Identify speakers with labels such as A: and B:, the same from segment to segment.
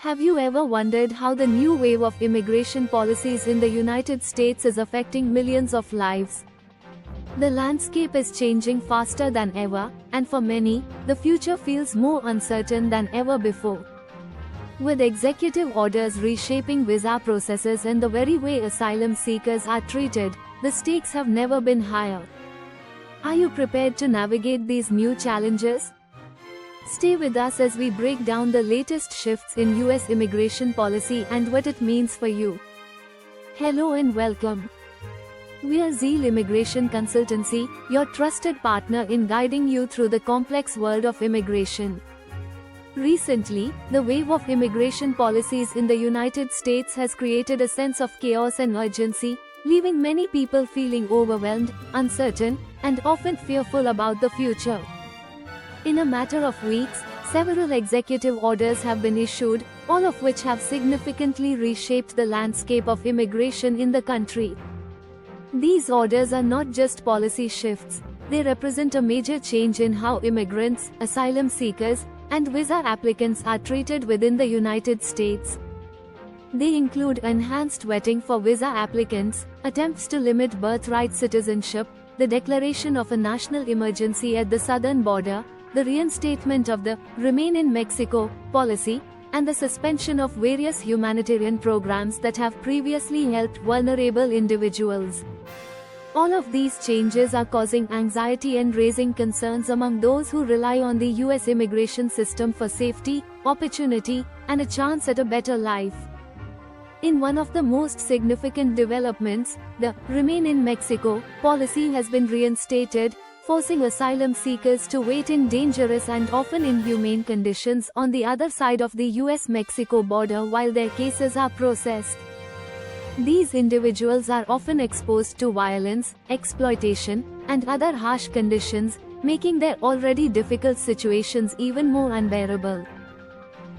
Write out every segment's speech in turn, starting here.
A: Have you ever wondered how the new wave of immigration policies in the United States is affecting millions of lives? The landscape is changing faster than ever, and for many, the future feels more uncertain than ever before. With executive orders reshaping visa processes and the very way asylum seekers are treated, the stakes have never been higher. Are you prepared to navigate these new challenges? Stay with us as we break down the latest shifts in US immigration policy and what it means for you. Hello and welcome. We are Zeal Immigration Consultancy, your trusted partner in guiding you through the complex world of immigration. Recently, the wave of immigration policies in the United States has created a sense of chaos and urgency, leaving many people feeling overwhelmed, uncertain, and often fearful about the future. In a matter of weeks, several executive orders have been issued, all of which have significantly reshaped the landscape of immigration in the country. These orders are not just policy shifts, they represent a major change in how immigrants, asylum seekers, and visa applicants are treated within the United States. They include enhanced vetting for visa applicants, attempts to limit birthright citizenship, the declaration of a national emergency at the southern border, the reinstatement of the Remain in Mexico policy, and the suspension of various humanitarian programs that have previously helped vulnerable individuals. All of these changes are causing anxiety and raising concerns among those who rely on the US immigration system for safety, opportunity, and a chance at a better life. In one of the most significant developments, the Remain in Mexico policy has been reinstated, forcing asylum seekers to wait in dangerous and often inhumane conditions on the other side of the US-Mexico border while their cases are processed. These individuals are often exposed to violence, exploitation, and other harsh conditions, making their already difficult situations even more unbearable.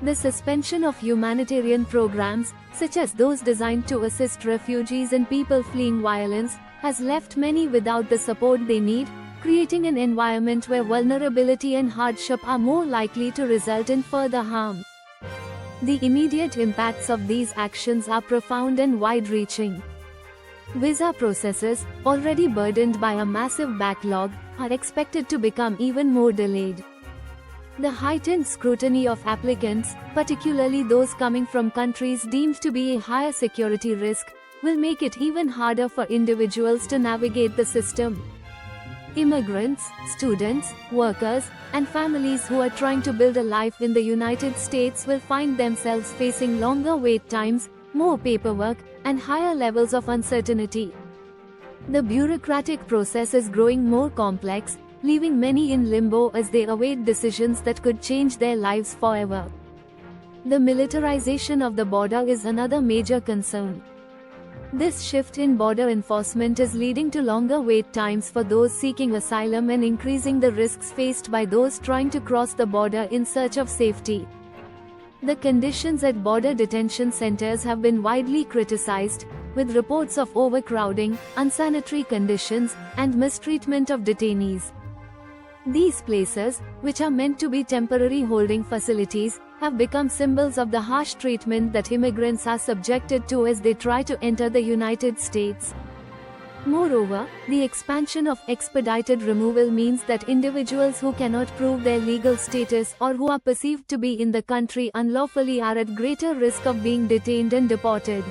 A: The suspension of humanitarian programs, such as those designed to assist refugees and people fleeing violence, has left many without the support they need, creating an environment where vulnerability and hardship are more likely to result in further harm. The immediate impacts of these actions are profound and wide-reaching. Visa processes, already burdened by a massive backlog, are expected to become even more delayed. The heightened scrutiny of applicants, particularly those coming from countries deemed to be a higher security risk, will make it even harder for individuals to navigate the system. Immigrants, students, workers, and families who are trying to build a life in the United States will find themselves facing longer wait times, more paperwork, and higher levels of uncertainty. The bureaucratic process is growing more complex, leaving many in limbo as they await decisions that could change their lives forever. The militarization of the border is another major concern. This shift in border enforcement is leading to longer wait times for those seeking asylum and increasing the risks faced by those trying to cross the border in search of safety. The conditions at border detention centers have been widely criticized, with reports of overcrowding, unsanitary conditions, and mistreatment of detainees. These places, which are meant to be temporary holding facilities, have become symbols of the harsh treatment that immigrants are subjected to as they try to enter the United States. Moreover, the expansion of expedited removal means that individuals who cannot prove their legal status or who are perceived to be in the country unlawfully are at greater risk of being detained and deported.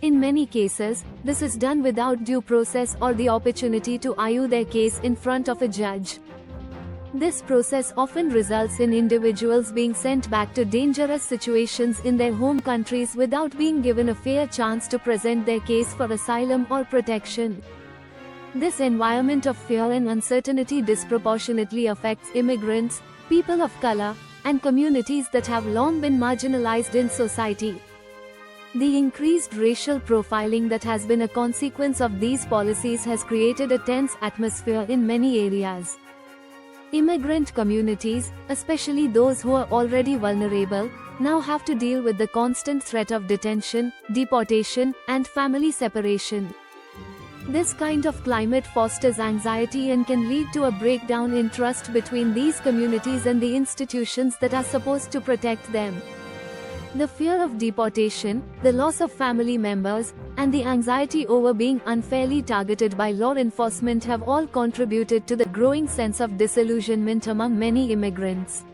A: In many cases, this is done without due process or the opportunity to argue their case in front of a judge. This process often results in individuals being sent back to dangerous situations in their home countries without being given a fair chance to present their case for asylum or protection. This environment of fear and uncertainty disproportionately affects immigrants, people of color, and communities that have long been marginalized in society. The increased racial profiling that has been a consequence of these policies has created a tense atmosphere in many areas. Immigrant communities, especially those who are already vulnerable, now have to deal with the constant threat of detention, deportation, and family separation. This kind of climate fosters anxiety and can lead to a breakdown in trust between these communities and the institutions that are supposed to protect them. The fear of deportation, the loss of family members, and the anxiety over being unfairly targeted by law enforcement have all contributed to the growing sense of disillusionment among many immigrants.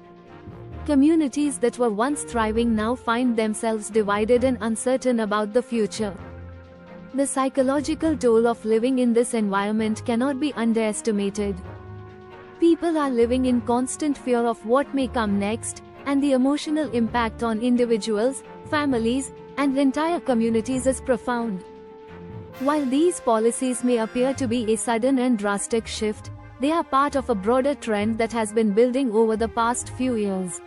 A: Communities that were once thriving now find themselves divided and uncertain about the future. The psychological toll of living in this environment cannot be underestimated. People are living in constant fear of what may come next, and the emotional impact on individuals, families, and entire communities is profound. While these policies may appear to be a sudden and drastic shift, they are part of a broader trend that has been building over the past few years.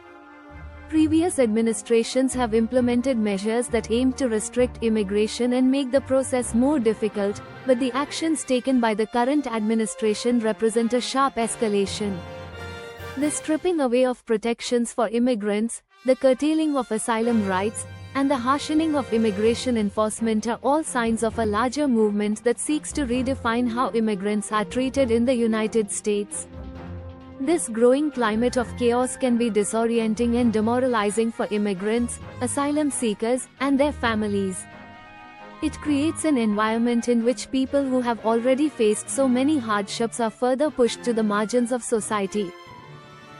A: Previous administrations have implemented measures that aim to restrict immigration and make the process more difficult, but the actions taken by the current administration represent a sharp escalation. The stripping away of protections for immigrants, the curtailing of asylum rights, and the harshening of immigration enforcement are all signs of a larger movement that seeks to redefine how immigrants are treated in the United States. This growing climate of chaos can be disorienting and demoralizing for immigrants, asylum seekers, and their families. It creates an environment in which people who have already faced so many hardships are further pushed to the margins of society.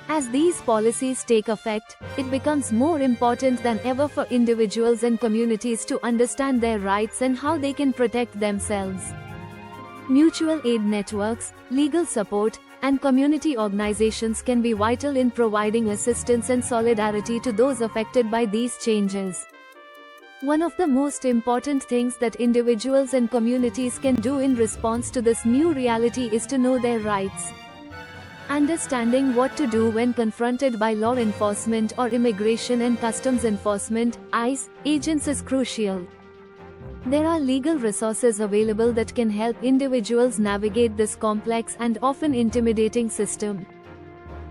A: As these policies take effect, it becomes more important than ever for individuals and communities to understand their rights and how they can protect themselves. Mutual aid networks, legal support, and community organizations can be vital in providing assistance and solidarity to those affected by these changes. One of the most important things that individuals and communities can do in response to this new reality is to know their rights. Understanding what to do when confronted by law enforcement or Immigration and Customs Enforcement (ICE) agents is crucial. There are legal resources available that can help individuals navigate this complex and often intimidating system.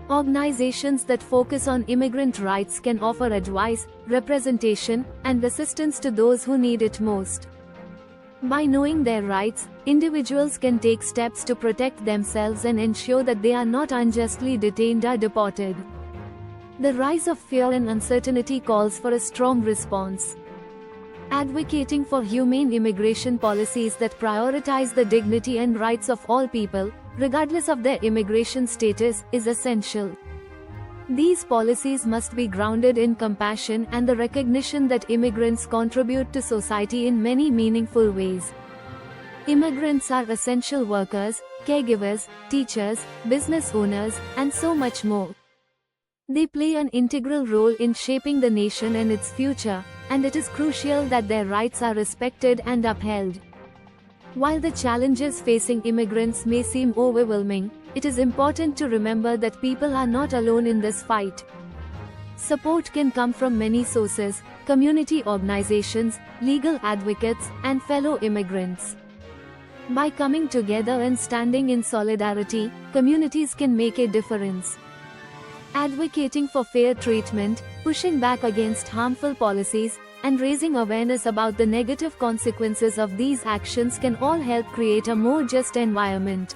A: Organizations that focus on immigrant rights can offer advice, representation, and assistance to those who need it most. By knowing their rights, individuals can take steps to protect themselves and ensure that they are not unjustly detained or deported. The rise of fear and uncertainty calls for a strong response. Advocating for humane immigration policies that prioritize the dignity and rights of all people, regardless of their immigration status, is essential. These policies must be grounded in compassion and the recognition that immigrants contribute to society in many meaningful ways. Immigrants are essential workers, caregivers, teachers, business owners, and so much more. They play an integral role in shaping the nation and its future, and it is crucial that their rights are respected and upheld. While the challenges facing immigrants may seem overwhelming, it is important to remember that people are not alone in this fight. Support can come from many sources: community organizations, legal advocates, and fellow immigrants. By coming together and standing in solidarity, communities can make a difference. Advocating for fair treatment, pushing back against harmful policies, and raising awareness about the negative consequences of these actions can all help create a more just environment.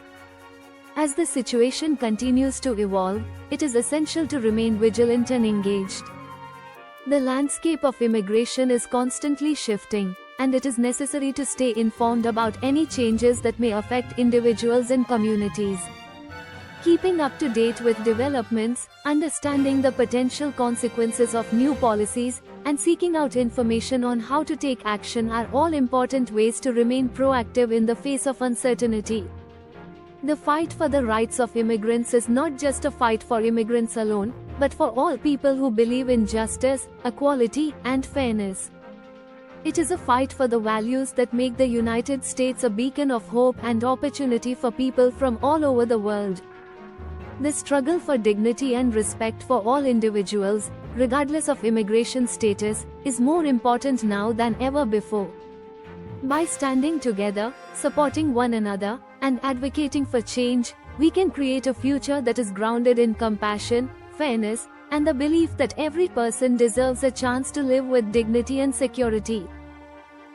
A: As the situation continues to evolve, it is essential to remain vigilant and engaged. The landscape of immigration is constantly shifting, and it is necessary to stay informed about any changes that may affect individuals and communities. Keeping up to date with developments, understanding the potential consequences of new policies, and seeking out information on how to take action are all important ways to remain proactive in the face of uncertainty. The fight for the rights of immigrants is not just a fight for immigrants alone, but for all people who believe in justice, equality, and fairness. It is a fight for the values that make the United States a beacon of hope and opportunity for people from all over the world. The struggle for dignity and respect for all individuals, regardless of immigration status, is more important now than ever before. By standing together, supporting one another, and advocating for change, we can create a future that is grounded in compassion, fairness, and the belief that every person deserves a chance to live with dignity and security.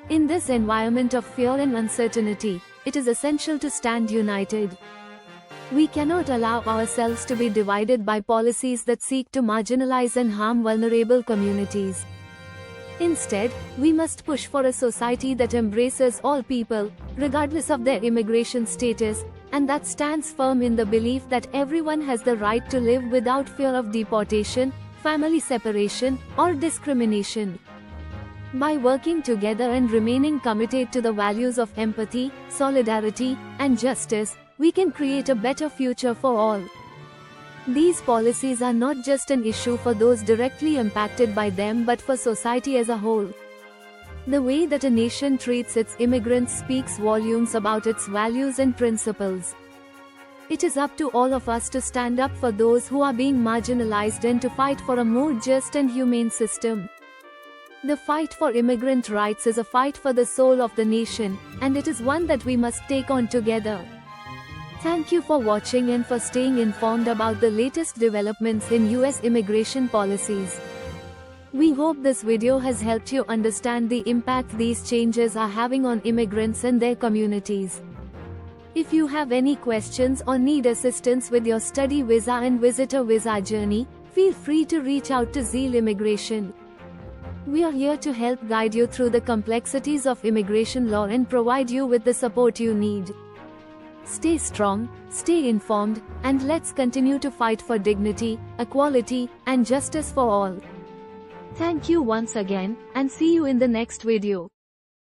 A: In this environment of fear and uncertainty, it is essential to stand united. We cannot allow ourselves to be divided by policies that seek to marginalize and harm vulnerable communities. Instead, we must push for a society that embraces all people, regardless of their immigration status, and that stands firm in the belief that everyone has the right to live without fear of deportation, family separation, or discrimination. By working together and remaining committed to the values of empathy, solidarity, and justice, we can create a better future for all. These policies are not just an issue for those directly impacted by them but for society as a whole. The way that a nation treats its immigrants speaks volumes about its values and principles. It is up to all of us to stand up for those who are being marginalized and to fight for a more just and humane system. The fight for immigrant rights is a fight for the soul of the nation, and it is one that we must take on together. Thank you for watching and for staying informed about the latest developments in US immigration policies. We hope this video has helped you understand the impact these changes are having on immigrants and their communities. If you have any questions or need assistance with your study visa and visitor visa journey, feel free to reach out to Zeal Immigration. We are here to help guide you through the complexities of immigration law and provide you with the support you need. Stay strong, stay informed, and let's continue to fight for dignity, equality, and justice for all. Thank you once again, and see you in the next video.